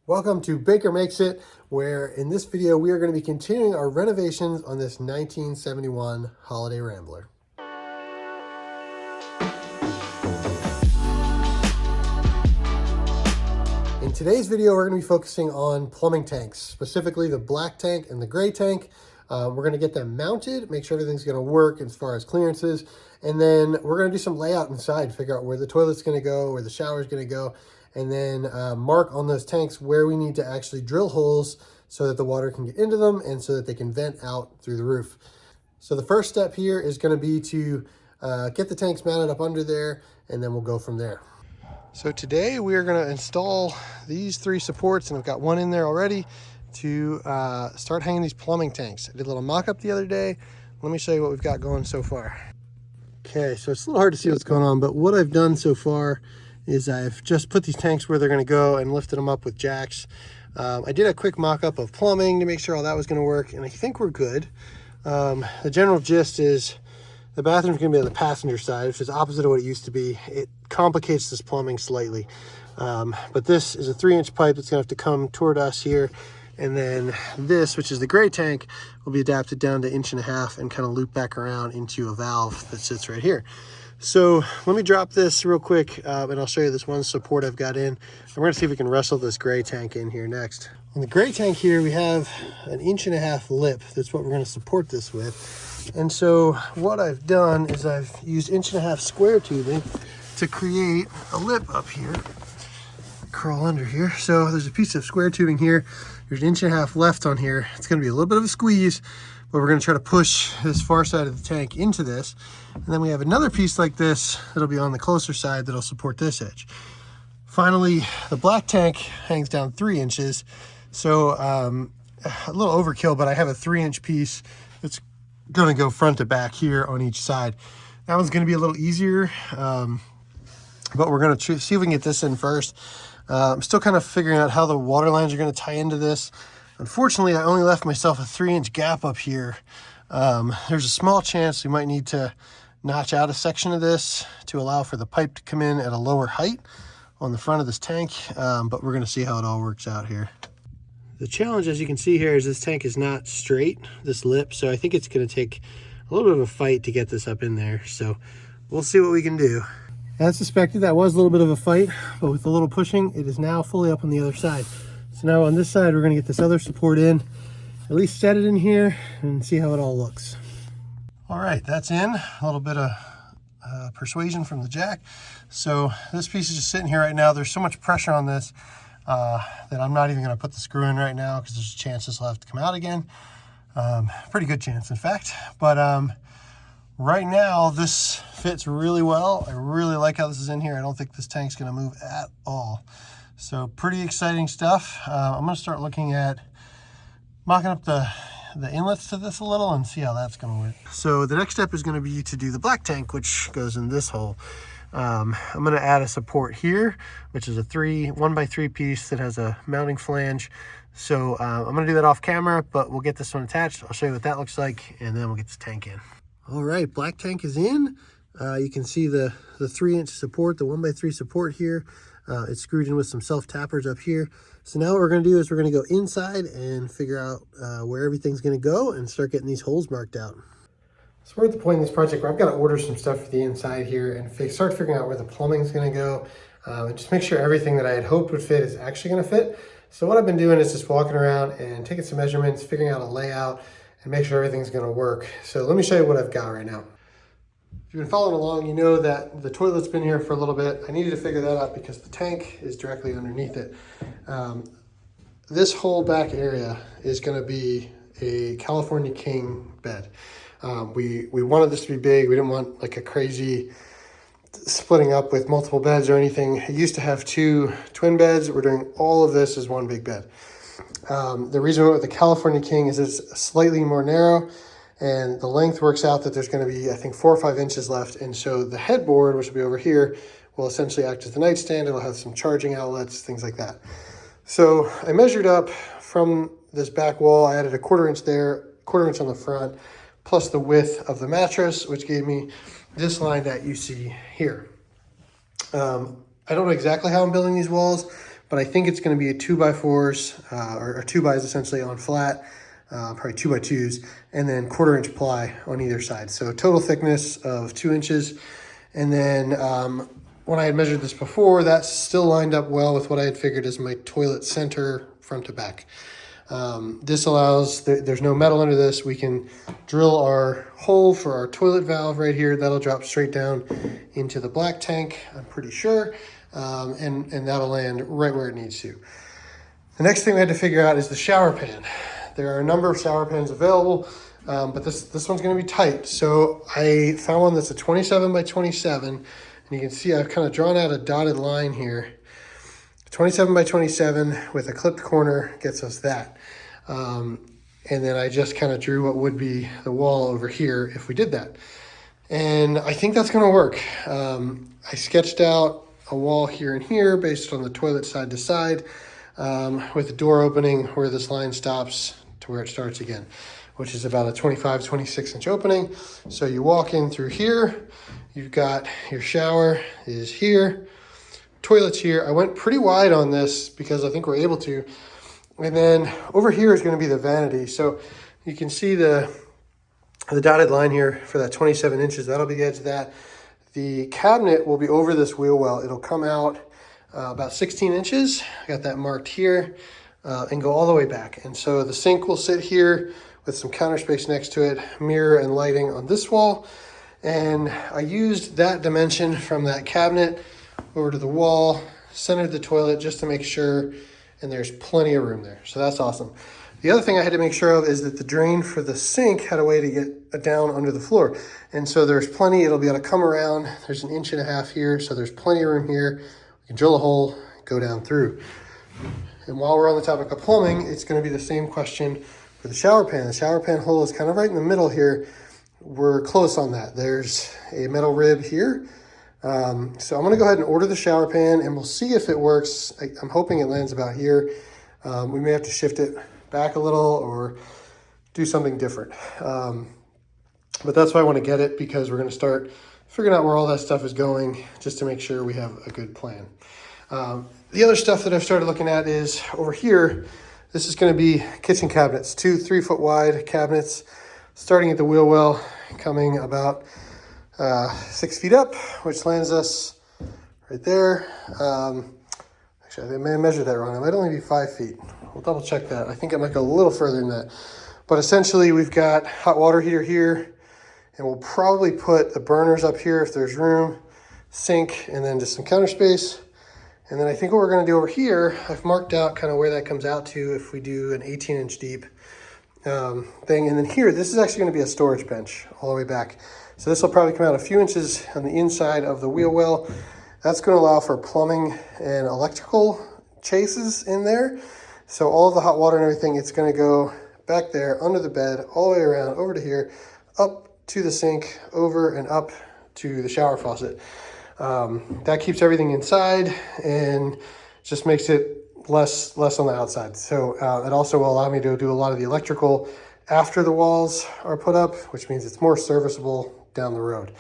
Welcome to Baker Makes It, where in this video we are going to be continuing our renovations on this 1971 Holiday Rambler. In today's video, we're going to be focusing on plumbing tanks, specifically the black tank and the gray tank. We're going to get them mounted, make sure everything's going to work as far as clearances, and then we're going to do some layout inside, figure out where the toilet's going to go, where the shower's going to go, and then mark on those tanks where we need to actually drill holes so that the water can get into them and so that they can vent out through the roof. So the first step here is going to be to get the tanks mounted up under there, and then we'll go from there. So today we are going to install these three supports, and I've got one in there already to start hanging these plumbing tanks. I did a little mock-up the other day. Let me show you what we've got going so far. Okay, so it's a little hard to see what's going on, but what I've done so far is I've just put these tanks where they're going to go and lifted them up with jacks. I did a quick mock-up of plumbing to make sure all that was going to work, and I think we're good. The general gist is the bathroom's going to be on the passenger side, which is opposite of what it used to be. It complicates this plumbing slightly. But this is a 3-inch pipe that's going to have to come toward us here. And then this, which is the gray tank, will be adapted down to 1.5 inches and kind of loop back around into a valve that sits right here. So let me drop this real quick and I'll show you this one support I've got in. And we're going to see if we can wrestle this gray tank in here next. On the gray tank here, we have an 1.5 inch lip. That's what we're going to support this with. And so what I've done is I've used 1.5 inch square tubing to create a lip up here. Crawl under here. So there's a piece of square tubing here. There's 1.5 inches left on here. It's going to be a little bit of a squeeze, but we're going to try to push this far side of the tank into this. And then we have another piece like this that'll be on the closer side that'll support this edge. Finally, the black tank hangs down 3 inches. So a little overkill, but I have a 3-inch piece that's going to go front to back here on each side. That one's going to be a little easier, but we're going to see if we can get this in first. I'm still kind of figuring out how the water lines are going to tie into this. Unfortunately, I only left myself a 3-inch gap up here. There's a small chance we might need to notch out a section of this to allow for the pipe to come in at a lower height on the front of this tank, but we're going to see how it all works out here. The challenge, as you can see here, is this tank is not straight, this lip, so I think it's going to take a little bit of a fight to get this up in there, so we'll see what we can do. As suspected, that was a little bit of a fight, but with a little pushing, it is now fully up on the other side. So now on this side, we're going to get this other support in, at least set it in here, and see how it all looks. All right, that's in. A little bit of persuasion from the jack. So this piece is just sitting here right now. There's so much pressure on this that I'm not even going to put the screw in right now because there's a chance this will have to come out again. Pretty good chance, in fact. But right now, this fits really well. I really like how this is in here. I don't think this tank's going to move at all. So pretty exciting stuff. I'm going to start looking at mocking up the inlets to this a little and see how that's going to work. So the next step is going to be to do the black tank, which goes in this hole. I'm going to add a support here, which is a 1x3 piece that has a mounting flange. So I'm going to do that off camera, but we'll get this one attached. I'll show you what that looks like, and then we'll get this tank in. All right, black tank is in. You can see the 3-inch support, the 1x3 support here. It's screwed in with some self-tappers up here. So now what we're going to do is we're going to go inside and figure out where everything's going to go and start getting these holes marked out. So we're at the point in this project where I've got to order some stuff for the inside here and start figuring out where the plumbing's going to go and just make sure everything that I had hoped would fit is actually going to fit. So what I've been doing is just walking around and taking some measurements, figuring out a layout, and make sure everything's going to work. So let me show you what I've got right now. If you've been following along, you know that the toilet's been here for a little bit. I needed to figure that out because the tank is directly underneath it. This whole back area is going to be a California King bed. We wanted this to be big. We didn't want like a crazy splitting up with multiple beds or anything. It used to have 2 twin beds. We're doing all of this as one big bed. The reason we went with the California King is it's slightly more narrow, and the length works out that there's going to be, I think, 4 or 5 inches left. And so the headboard, which will be over here, will essentially act as the nightstand. It'll have some charging outlets, things like that. So I measured up from this back wall. I added a 1/4 inch there, 1/4 inch on the front, plus the width of the mattress, which gave me this line that you see here. I don't know exactly how I'm building these walls, but I think it's going to be a 2x4s or 2x essentially on flat, probably 2x2s, and then 1/4 inch ply on either side. So total thickness of 2 inches. And then when I had measured this before, that still lined up well with what I had figured as my toilet center front to back. This allows, there's no metal under this. We can drill our hole for our toilet valve right here. That'll drop straight down into the black tank, I'm pretty sure. And that'll land right where it needs to. The next thing we had to figure out is the shower pan. There are a number of shower pans available, but this one's gonna be tight. So I found one that's a 27 by 27, and you can see I've kind of drawn out a dotted line here. 27 by 27 with a clipped corner gets us that. And then I just kind of drew what would be the wall over here if we did that. And I think that's gonna work. I sketched out a wall here and here based on the toilet side to side, with the door opening where this line stops to where it starts again, which is about a 25, 26 inch opening. So you walk in through here, you've got your shower is here, toilets here. I went pretty wide on this because I think we're able to. And then over here is going to be the vanity. So you can see the dotted line here for that 27 inches. That'll be the edge of that. The cabinet will be over this wheel well. It'll come out about 16 inches. I got that marked here, and go all the way back. And so the sink will sit here with some counter space next to it, mirror and lighting on this wall. And I used that dimension from that cabinet over to the wall, centered the toilet just to make sure, and there's plenty of room there. So that's awesome. The other thing I had to make sure of is that the drain for the sink had a way to get down under the floor. And so there's plenty, it'll be able to come around. There's an 1.5 inches here, so there's plenty of room here. We can drill a hole, go down through. And while we're on the topic of plumbing, it's gonna be the same question for the shower pan. The shower pan hole is kind of right in the middle here. We're close on that. There's a metal rib here. So I'm gonna go ahead and order the shower pan and we'll see if it works. I'm hoping it lands about here. We may have to shift it back a little or do something different. But that's why I want to get it, because we're going to start figuring out where all that stuff is going just to make sure we have a good plan. The other stuff that I've started looking at is over here. This is going to be kitchen cabinets, 2 3-foot wide cabinets, starting at the wheel well, coming about 6 feet up, which lands us right there. Actually, I may have measured that wrong. It might only be 5 feet. We'll double check that. I think it might go a little further than that. But essentially, we've got hot water heater here, and we'll probably put the burners up here if there's room, sink, and then just some counter space. And then I think what we're gonna do over here, I've marked out kind of where that comes out to if we do an 18-inch deep thing. And then here, this is actually gonna be a storage bench all the way back. So this will probably come out a few inches on the inside of the wheel well. That's gonna allow for plumbing and electrical chases in there. So all of the hot water and everything, it's gonna go back there under the bed, all the way around, over to here, up to the sink, over and up to the shower faucet. That keeps everything inside and just makes it less on the outside. So it also will allow me to do a lot of the electrical after the walls are put up, which means it's more serviceable down the road.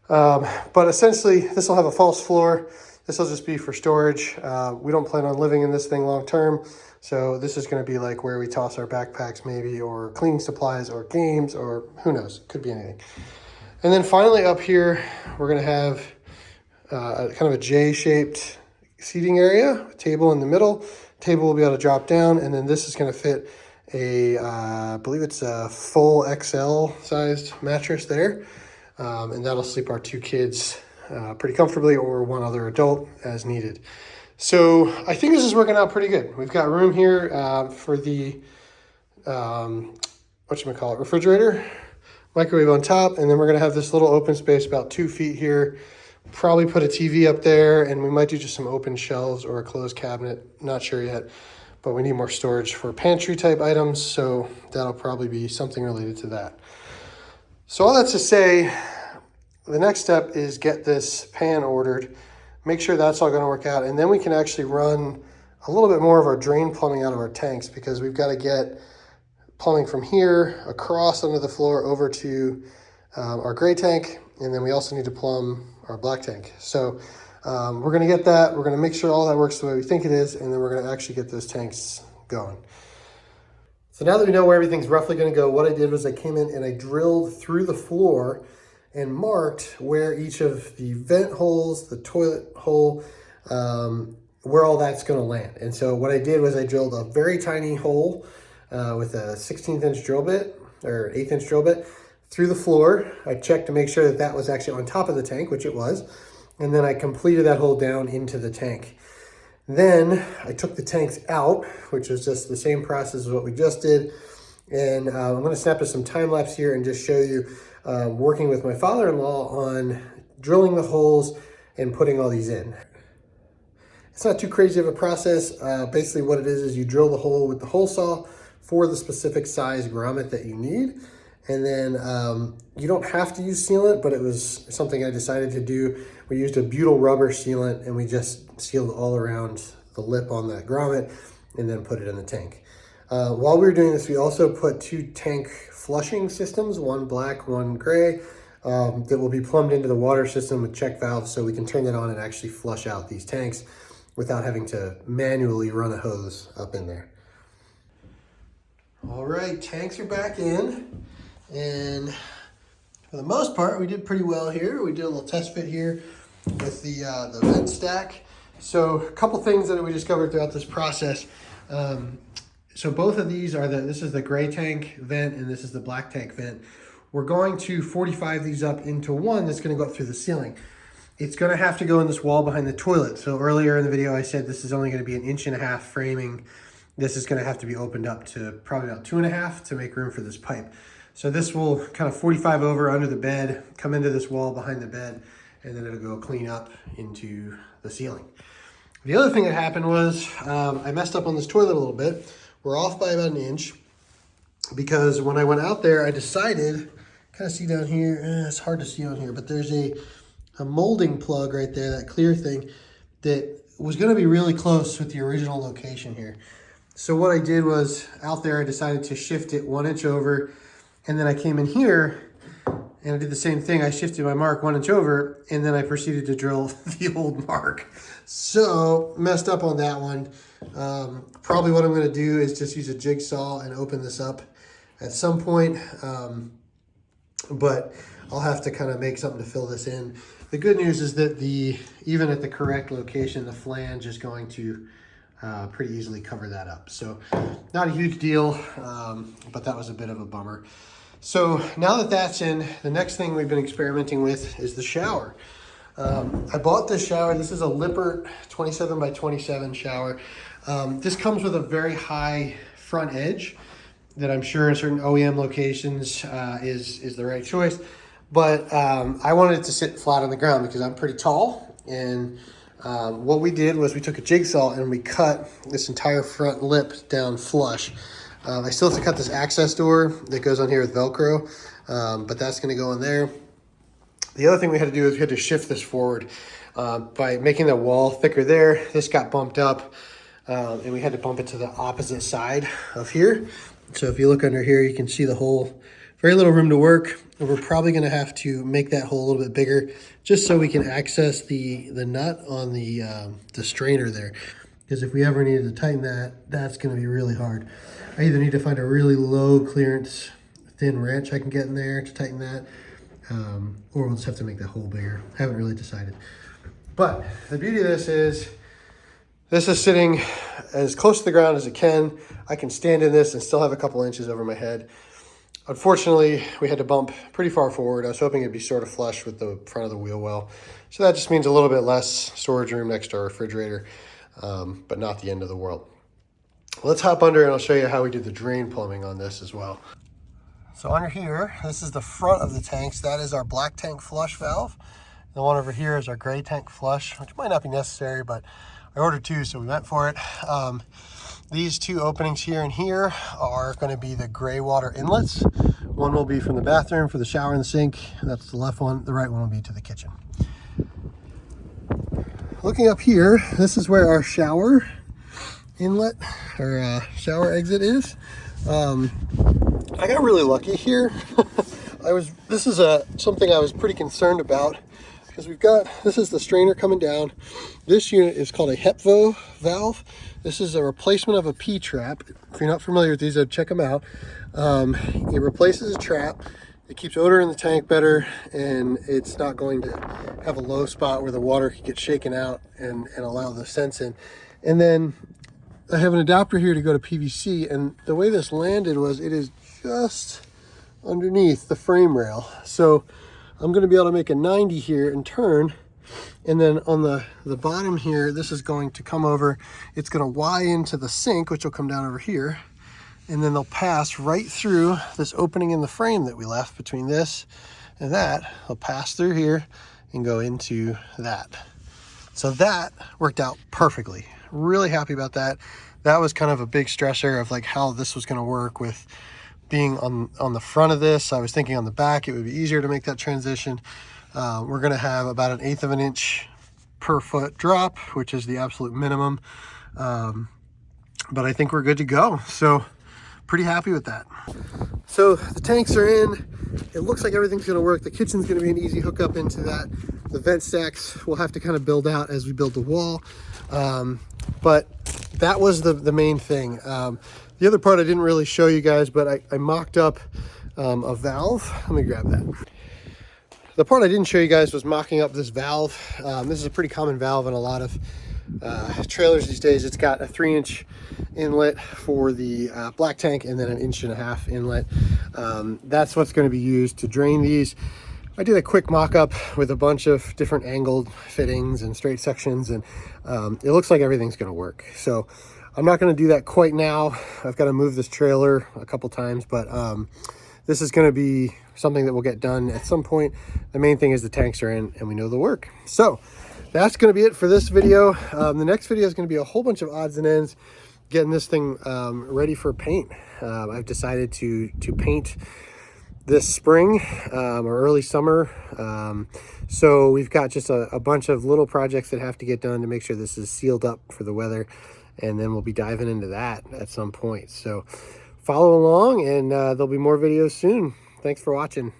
But essentially, this will have a false floor. This will just be for storage. We don't plan on living in this thing long term. So this is going to be like where we toss our backpacks maybe, or cleaning supplies, or games, or who knows, it could be anything. And then finally up here, we're going to have kind of a J-shaped seating area, a table in the middle. Table will be able to drop down, and then this is going to fit I believe it's a full XL sized mattress there. And that'll sleep our 2 kids pretty comfortably, or 1 other adult as needed. So I think this is working out pretty good. We've got room here for the, refrigerator, microwave on top, and then we're gonna have this little open space about 2 feet here. Probably put a TV up there, and we might do just some open shelves or a closed cabinet, not sure yet. But we need more storage for pantry type items, so that'll probably be something related to that. So all that to say, the next step is get this pan ordered, make sure that's all gonna work out, and then we can actually run a little bit more of our drain plumbing out of our tanks, because we've got to get plumbing from here across under the floor over to our gray tank, and then we also need to plumb our black tank. So We're gonna get that, we're gonna make sure all that works the way we think it is, and then we're gonna actually get those tanks going. So now that we know where everything's roughly gonna go, what I did was I came in and I drilled through the floor and marked where each of the vent holes, the toilet hole, where all that's gonna land. And so what I did was I drilled a very tiny hole with a 16th inch drill bit, or 1/8 inch drill bit, through the floor. I checked to make sure that that was actually on top of the tank, which it was. And then I completed that hole down into the tank. Then I took the tanks out, which was just the same process as what we just did. And I'm gonna snap to some time lapse here and just show you working with my father-in-law on drilling the holes and putting all these in. It's not too crazy of a process. Basically what it is you drill the hole with the hole saw for the specific size grommet that you need. And then you don't have to use sealant, but it was something I decided to do. We used a butyl rubber sealant and we just sealed all around the lip on that grommet and then put it in the tank. While we were doing this, we also put 2 tank flushing systems, one black, one gray, that will be plumbed into the water system with check valves so we can turn that on and actually flush out these tanks without having to manually run a hose up in there. All right, tanks are back in. And for the most part, we did pretty well here. We did a little test fit here with the vent stack. So a couple things that we discovered throughout this process. So both of these are this is the gray tank vent and this is the black tank vent. We're going to 45 these up into one that's gonna go up through the ceiling. It's gonna have to go in this wall behind the toilet. So earlier in the video, I said this is only gonna be 1.5 inch framing. This is gonna have to be opened up to probably about 2.5 to make room for this pipe. So this will kind of 45 over under the bed, come into this wall behind the bed, and then it'll go clean up into the ceiling. The other thing that happened was I messed up on this toilet a little bit. We're off by about 1 inch because when I went out there, I decided, kind of see down here, it's hard to see on here, but there's a molding plug right there, that clear thing, that was gonna be really close with the original location here. So what I did was out there, I decided to shift it 1 inch over. And then I came in here and I did the same thing. I shifted my mark 1 inch over and then I proceeded to drill the old mark. So messed up on that one. Probably what I'm gonna do is just use a jigsaw and open this up at some point. But I'll have to kind of make something to fill this in. The good news is that even at the correct location, the flange is going to pretty easily cover that up. So not a huge deal, but that was a bit of a bummer. So now that that's in, the next thing we've been experimenting with is the shower. I bought this shower. This is a Lippert 27 by 27 shower. This comes with a very high front edge that I'm sure in certain OEM locations is the right choice. But I wanted it to sit flat on the ground because I'm pretty tall. And what we did was we took a jigsaw and we cut this entire front lip down flush. I still have to cut this access door that goes on here with Velcro, but that's gonna go in there. The other thing we had to do is we had to shift this forward. By making the wall thicker there, this got bumped up, and we had to bump it to the opposite side of here. So if you look under here, you can see the hole. Very little room to work. And we're probably gonna have to make that hole a little bit bigger just so we can access the nut on the strainer there. Because if we ever needed to tighten that, that's gonna be really hard. I either need to find a really low clearance thin wrench I can get in there to tighten that, or we'll just have to make the hole bigger. Haven't really decided. But the beauty of this is sitting as close to the ground as it can. I can stand in this and still have a couple inches over my head. Unfortunately, we had to bump pretty far forward. I was hoping it'd be sort of flush with the front of the wheel well. So that just means a little bit less storage room next to our refrigerator, but not the end of the world. Let's hop under and I'll show you how we did the drain plumbing on this as well. So under here, this is the front of the tanks. That is our black tank flush valve. The one over here is our gray tank flush, which might not be necessary, but I ordered 2, so we went for it. These 2 openings here and here are going to be the gray water inlets. One will be from the bathroom for the shower and the sink. That's the left one. The right one will be to the kitchen. Looking up here, this is where our shower inlet or shower exit is. I got really lucky here. This is something I was pretty concerned about because we've got, this is the strainer coming down. This unit is called a HEPVO valve. This is a replacement of a P-trap. If you're not familiar with these, I'd check them out. It replaces a trap. It keeps odor in the tank better, and it's not going to have a low spot where the water could get shaken out and allow the scents in. And then I have an adapter here to go to PVC, and the way this landed was it is just underneath the frame rail. So I'm going to be able to make a 90 here and turn, and then on the bottom here, this is going to come over. It's going to Y into the sink, which will come down over here, and then they'll pass right through this opening in the frame that we left between this and that. They'll pass through here and go into that. So that worked out perfectly. Really happy about that. That was kind of a big stressor of like how this was going to work with being on the front of this. I was thinking on the back it would be easier to make that transition. We're going to have about 1/8 of an inch per foot drop, which is the absolute minimum. But I think we're good to go. So pretty happy with that. So the tanks are in. It looks like everything's going to work. The kitchen's going to be an easy hookup into that. The vent stacks we'll have to kind of build out as we build the wall. But that was the main thing. The other part I didn't really show you guys, but I mocked up a valve. Let me grab that. The part I didn't show you guys was mocking up this valve. This is a pretty common valve in a lot of trailers these days. It's got a 3-inch inlet for the black tank and then an 1.5 inch inlet. That's what's going to be used to drain these. I did a quick mock-up with a bunch of different angled fittings and straight sections, and it looks like everything's going to work. So I'm not going to do that quite now. I've got to move this trailer a couple times, but this is going to be something that will get done at some point. The main thing is the tanks are in and we know the work. So that's going to be it for this video. The next video is going to be a whole bunch of odds and ends, getting this thing ready for paint. I've decided to paint this spring or early summer. So we've got just a bunch of little projects that have to get done to make sure this is sealed up for the weather. And then we'll be diving into that at some point. So follow along, and there'll be more videos soon. Thanks for watching.